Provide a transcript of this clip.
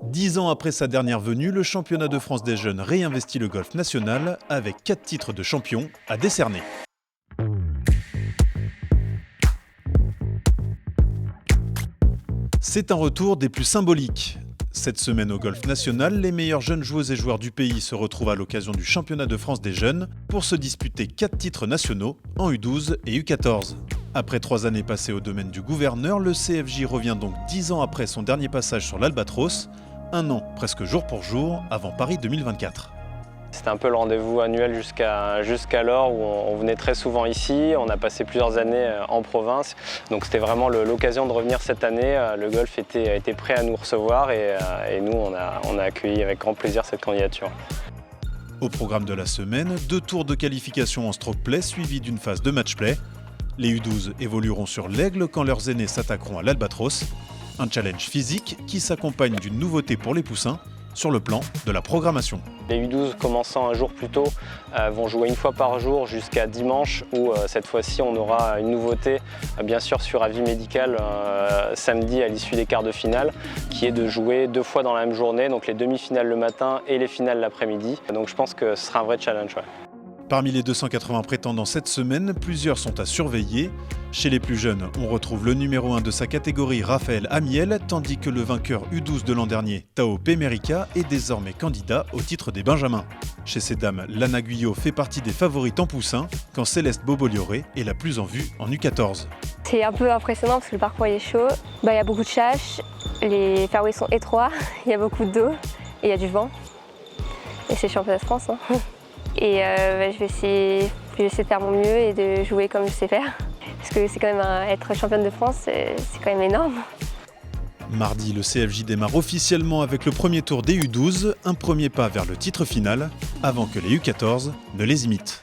10 ans après sa dernière venue, le championnat de France des jeunes réinvestit le golf national avec 4 titres de champion à décerner. C'est un retour des plus symboliques. Cette semaine au golf national, les meilleures jeunes joueuses et joueurs du pays se retrouvent à l'occasion du championnat de France des jeunes pour se disputer 4 titres nationaux en U12 et U14. Après 3 années passées au domaine du gouverneur, le CFJ revient donc 10 ans après son dernier passage sur l'Albatros, un an presque jour pour jour avant Paris 2024. C'était un peu le rendez-vous annuel jusqu'alors où on venait très souvent ici. On a passé plusieurs années en province, donc c'était vraiment l'occasion de revenir cette année. Le golf était prêt à nous recevoir et nous on a accueilli avec grand plaisir cette candidature. Au programme de la semaine, 2 tours de qualification en stroke play suivis d'une phase de match play. Les U12 évolueront sur l'Aigle quand leurs aînés s'attaqueront à l'Albatros. Un challenge physique qui s'accompagne d'une nouveauté pour les poussins sur le plan de la programmation. Les U12 commençant un jour plus tôt vont jouer une fois par jour jusqu'à dimanche où cette fois-ci on aura une nouveauté bien sûr sur avis médical samedi à l'issue des quarts de finale qui est de jouer 2 fois dans la même journée, donc les demi-finales le matin et les finales l'après-midi. Donc je pense que ce sera un vrai challenge. Ouais. Parmi les 280 prétendants cette semaine, plusieurs sont à surveiller. Chez les plus jeunes, on retrouve le numéro 1 de sa catégorie, Raphaël Amiel, tandis que le vainqueur U12 de l'an dernier, Tao Pemerica, est désormais candidat au titre des Benjamins. Chez ces dames, Lana Guyot fait partie des favorites en poussin, quand Céleste Bobolioré est la plus en vue en U14. C'est un peu impressionnant parce que le parcours est chaud. Il y a beaucoup de chasse, les fairways sont étroits, il y a beaucoup d'eau et il y a du vent. Et c'est le championnat de France. Et je vais essayer de faire mon mieux et de jouer comme je sais faire. Parce que c'est quand même être championne de France, c'est quand même énorme. Mardi, le CFJ démarre officiellement avec le premier tour des U12, un premier pas vers le titre final, avant que les U14 ne les imitent.